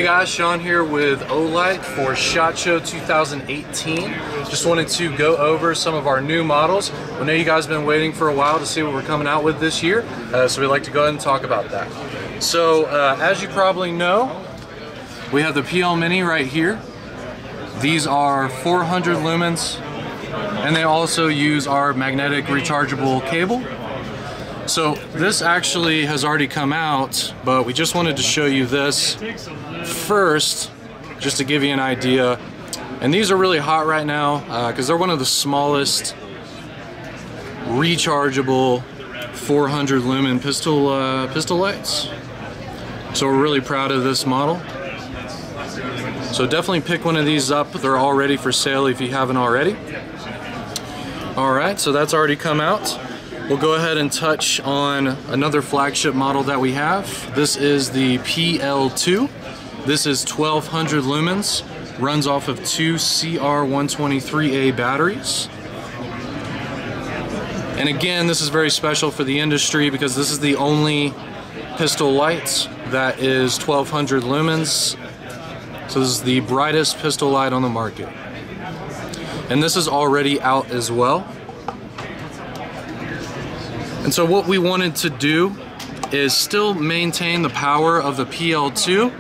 Hey guys, Sean here with Olight for SHOT Show 2018. Just wanted to go over some of our new models. I know you guys have been waiting for a while to see what we're coming out with this year, so we'd like to go ahead and talk about that. So as you probably know, we have the PL Mini right here. These are 400 lumens, and they also use our magnetic rechargeable cable. So this actually has already come out, but we just wanted to show you this first, just to give you an idea. And these are really hot right now because they're one of the smallest rechargeable 400 lumen pistol lights. So we're really proud of this model. So definitely pick one of these up. They're all ready for sale if you haven't already. Alright, so that's already come out. We'll go ahead and touch on another flagship model that we have. This is the PL2. This is 1200 lumens, runs off of two CR123A batteries. And again, this is very special for the industry because this is the only pistol light that is 1200 lumens. So this is the brightest pistol light on the market. And this is already out as well. And so what we wanted to do is still maintain the power of the PL2,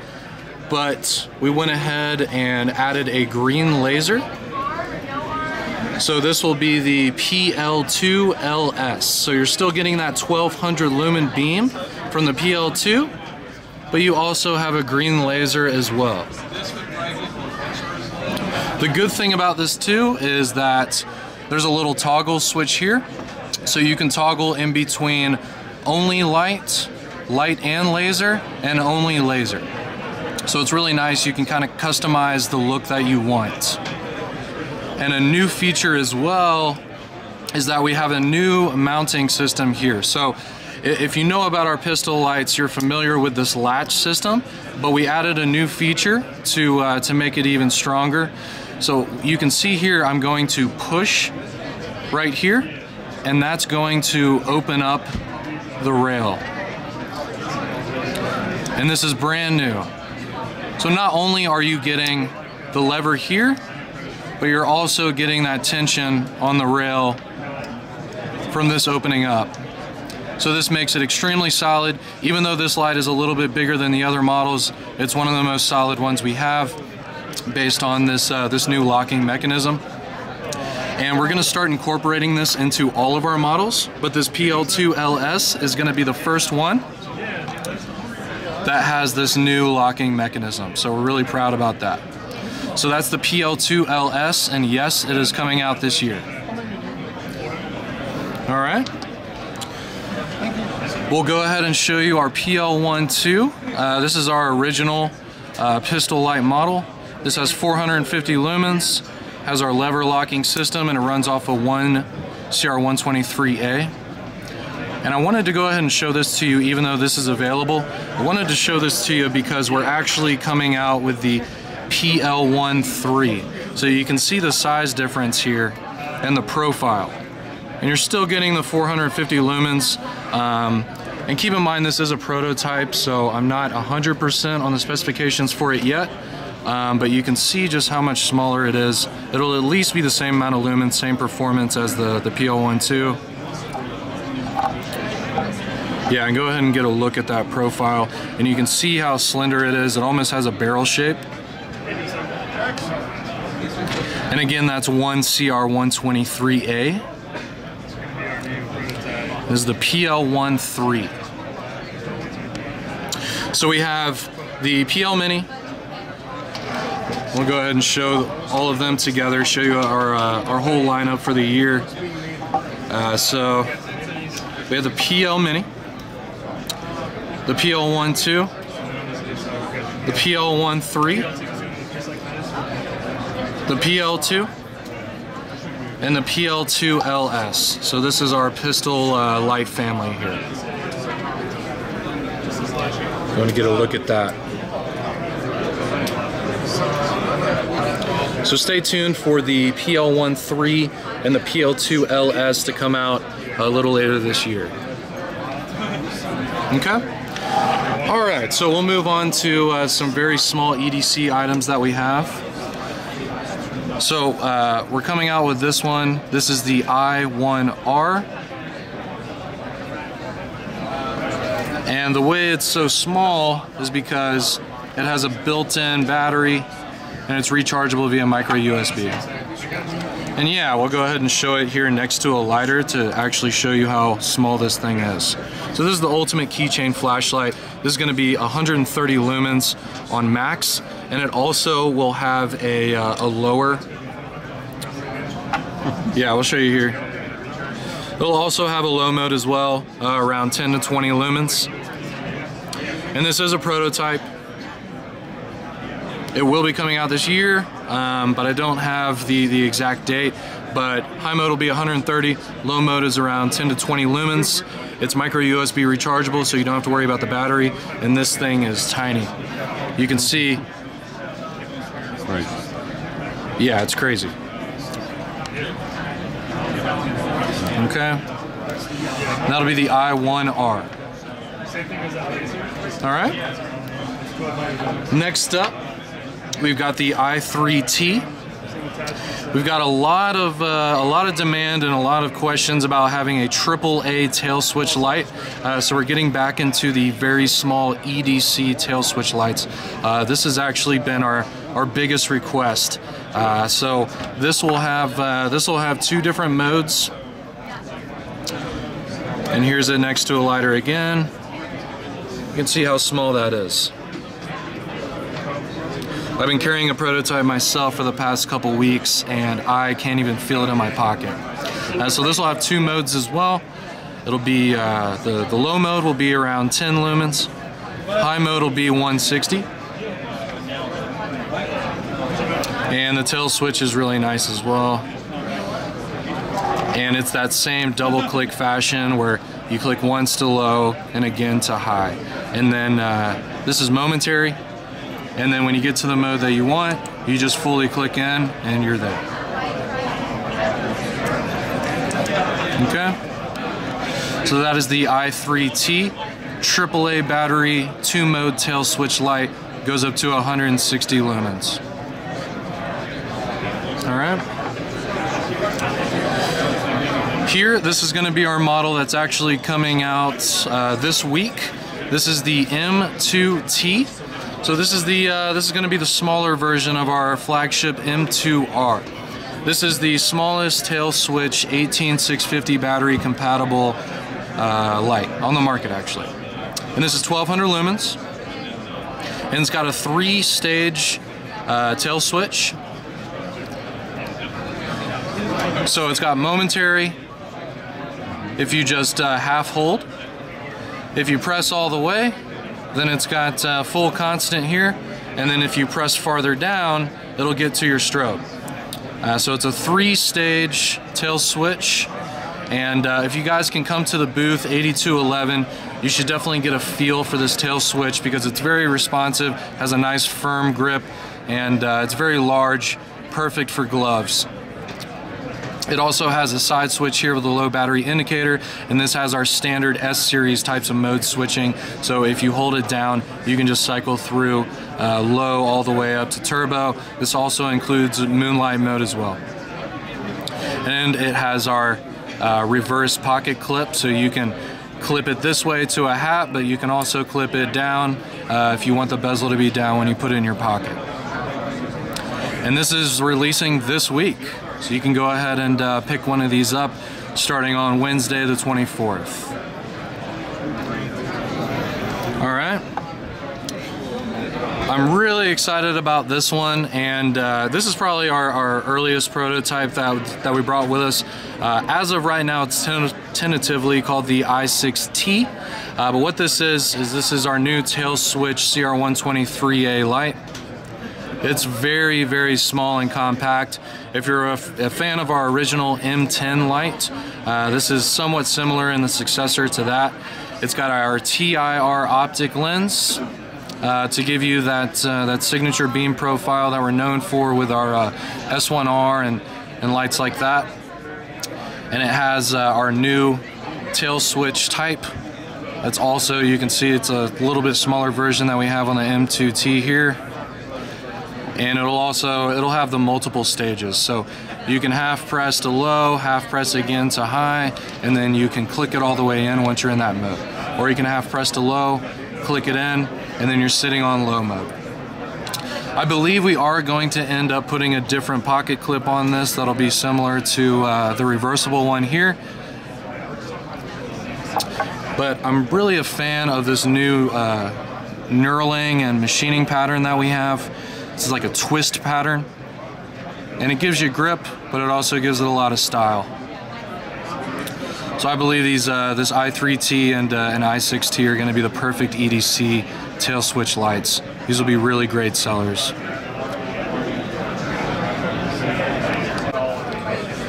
but we went ahead and added a green laser. So this will be the PL2LS. So you're still getting that 1200 lumen beam from the PL2, but you also have a green laser as well. The good thing about this too is that there's a little toggle switch here. So you can toggle in between only light, light and laser, and only laser. So it's really nice. You can kind of customize the look that you want. And a new feature as well is that we have a new mounting system here. So if you know about our pistol lights, you're familiar with this latch system, but we added a new feature to make it even stronger. So you can see here, I'm going to push right here, and that's going to open up the rail. And this is brand new. So not only are you getting the lever here, but you're also getting that tension on the rail from this opening up. So this makes it extremely solid. Even though this light is a little bit bigger than the other models, it's one of the most solid ones we have based on this new locking mechanism. And we're gonna start incorporating this into all of our models, but this PL2LS is gonna be the first one that has this new locking mechanism. So we're really proud about that. So that's the PL2LS, and yes, it is coming out this year. All right. We'll go ahead and show you our PL12. This is our original pistol light model. This has 450 lumens, has our lever locking system, and it runs off of one CR123A. And I wanted to go ahead and show this to you even though this is available. I wanted to show this to you because we're actually coming out with the PL13. So you can see the size difference here and the profile. And you're still getting the 450 lumens. And keep in mind this is a prototype, so I'm not 100% on the specifications for it yet. But you can see just how much smaller it is. It'll at least be the same amount of lumens, same performance as the PL12. Yeah, and go ahead and get a look at that profile. And you can see how slender it is. It almost has a barrel shape. And again, that's one CR123A. This is the PL13. So we have the PL Mini. We'll go ahead and show all of them together, show you our whole lineup for the year. So we have the PL Mini, the PL12, the PL13, the PL2, and the PL2LS. So this is our pistol light family here. I'm going to get a look at that. So stay tuned for the PL13 and the PL2LS to come out a little later this year. Okay? Alright, so we'll move on to some very small EDC items that we have. So we're coming out with this one. This is the i1R. And the way it's so small is because it has a built-in battery and it's rechargeable via micro USB. And yeah, we'll go ahead and show it here next to a lighter to actually show you how small this thing is. So this is the ultimate keychain flashlight. This is going to be 130 lumens on max, and it also will have a lower. Yeah, we'll show you here. It'll also have a low mode as well, around 10 to 20 lumens. And this is a prototype. It will be coming out this year, but I don't have the exact date. But high mode will be 130, low mode is around 10 to 20 lumens. It's micro USB rechargeable, so you don't have to worry about the battery. And this thing is tiny. You can see. Right. Yeah, it's crazy. Okay. That'll be the i1R. All right. Next up, we've got the I3T. We've got a lot of demand and a lot of questions about having a AAA tail switch light. So we're getting back into the very small EDC tail switch lights. This has actually been our biggest request. So this will have two different modes. And here's it next to a lighter again. You can see how small that is. I've been carrying a prototype myself for the past couple weeks and I can't even feel it in my pocket. So this will have two modes as well. It'll be, the low mode will be around 10 lumens. High mode will be 160. And the tail switch is really nice as well. And it's that same double click fashion where you click once to low and again to high. And then this is momentary. And then when you get to the mode that you want, you just fully click in and you're there. Okay. So that is the I3T AAA battery 2-mode tail switch light. Goes up to 160 lumens. All right. Here, this is going to be our model that's actually coming out this week. This is the M2T. So this is going to be the smaller version of our flagship M2R. This is the smallest tail switch 18650 battery compatible light on the market actually. And this is 1200 lumens. And it's got a 3-stage tail switch. So it's got momentary if you just half hold. If you press all the way, then it's got full constant here, and then if you press farther down, it'll get to your strobe. So it's a 3-stage tail switch, and if you guys can come to the booth 8211, you should definitely get a feel for this tail switch because it's very responsive, has a nice firm grip, and it's very large, perfect for gloves. It also has a side switch here with a low battery indicator, and this has our standard S-series types of mode switching. So if you hold it down, you can just cycle through low all the way up to turbo. This also includes moonlight mode as well. And it has our reverse pocket clip, so you can clip it this way to a hat, but you can also clip it down if you want the bezel to be down when you put it in your pocket. And this is releasing this week. So you can go ahead and pick one of these up starting on Wednesday the 24th. All right. I'm really excited about this one, and this is probably our earliest prototype that we brought with us. As of right now, it's tentatively called the I3T. But what this is our new tail switch CR123A light. It's very, very small and compact. If you're a fan of our original M10 light, this is somewhat similar in the successor to that. It's got our TIR optic lens to give you that signature beam profile that we're known for with our S1R and lights like that. And it has our new tail switch type It's also, you can see it's a little bit smaller version that we have on the M2T here. And it'll have the multiple stages. So you can half press to low, half press again to high, and then you can click it all the way in once you're in that mode. Or you can half press to low, click it in, and then you're sitting on low mode. I believe we are going to end up putting a different pocket clip on this that'll be similar to the reversible one here. But I'm really a fan of this new knurling and machining pattern that we have. This is like a twist pattern, and it gives you grip, but it also gives it a lot of style. So I believe these this I3T and an I6T are going to be the perfect EDC tail switch lights. These will be really great sellers.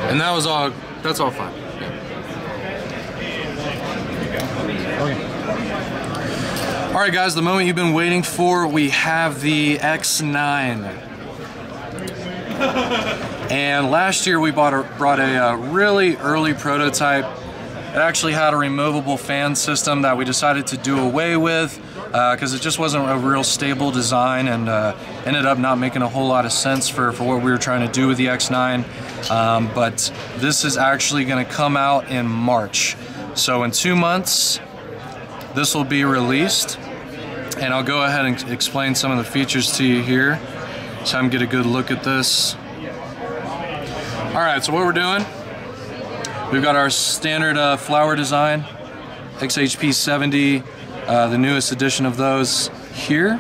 And that's all fine. Alright guys, the moment you've been waiting for, we have the X9. And last year we brought a really early prototype. It actually had a removable fan system that we decided to do away with because it just wasn't a real stable design, and ended up not making a whole lot of sense for what we were trying to do with the X9. But this is actually going to come out in March. So in 2 months, this will be released, and I'll go ahead and explain some of the features to you here so I can get a good look at this. Alright, so what we're doing, we've got our standard flower design, XHP 70, the newest edition of those here.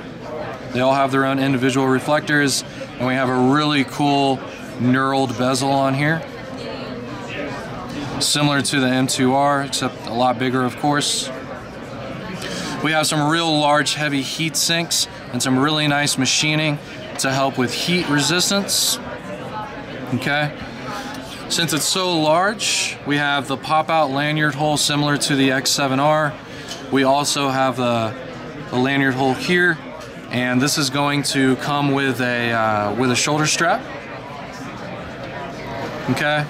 They all have their own individual reflectors, and we have a really cool knurled bezel on here. Similar to the M2R, except a lot bigger, of course. We have some real large heavy heat sinks and some really nice machining to help with heat resistance. Okay. Since it's so large, we have the pop-out lanyard hole similar to the X7R. We also have the lanyard hole here, and this is going to come with a shoulder strap. Okay.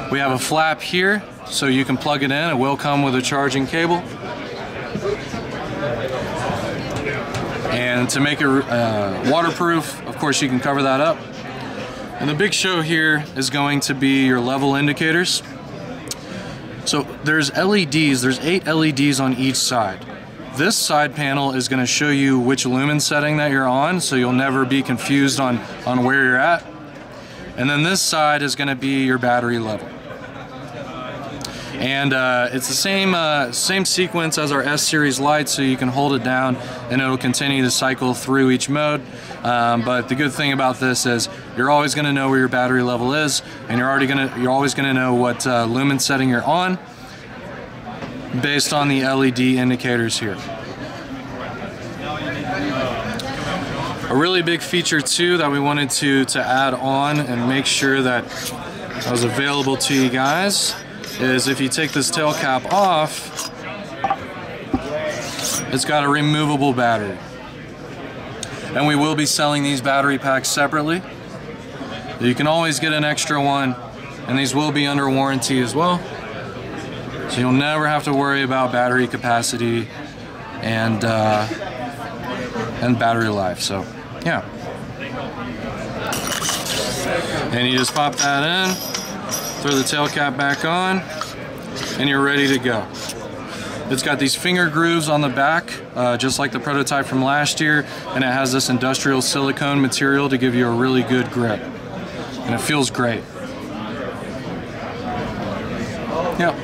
We have a flap here, so you can plug it in. It will come with a charging cable. And to make it waterproof, of course, you can cover that up. And the big show here is going to be your level indicators. So there's LEDs, there's 8 LEDs on each side. This side panel is going to show you which lumen setting that you're on, so you'll never be confused on where you're at. And then this side is going to be your battery level. And it's the same sequence as our S-Series lights, so you can hold it down and it'll continue to cycle through each mode. But the good thing about this is you're always going to know where your battery level is, and you're always going to know what lumen setting you're on based on the LED indicators here. A really big feature too that we wanted to add on and make sure that was available to you guys is if you take this tail cap off, it's got a removable battery. And we will be selling these battery packs separately. You can always get an extra one, and these will be under warranty as well. So you'll never have to worry about battery capacity and battery life. So yeah. And you just pop that in, throw the tail cap back on, and you're ready to go. It's got these finger grooves on the back, just like the prototype from last year, and it has this industrial silicone material to give you a really good grip. And it feels great. Yeah.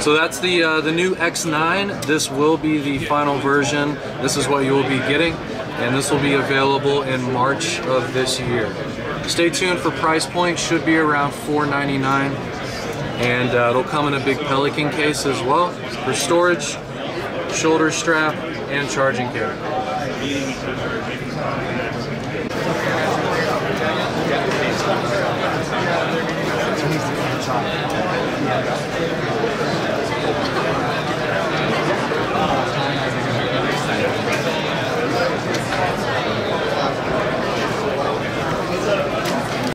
So that's the new X9. This will be the final version. This is what you will be getting, and this will be available in March of this year. Stay tuned for price point. Should be around $499, and it'll come in a big Pelican case as well for storage, shoulder strap, and charging cable.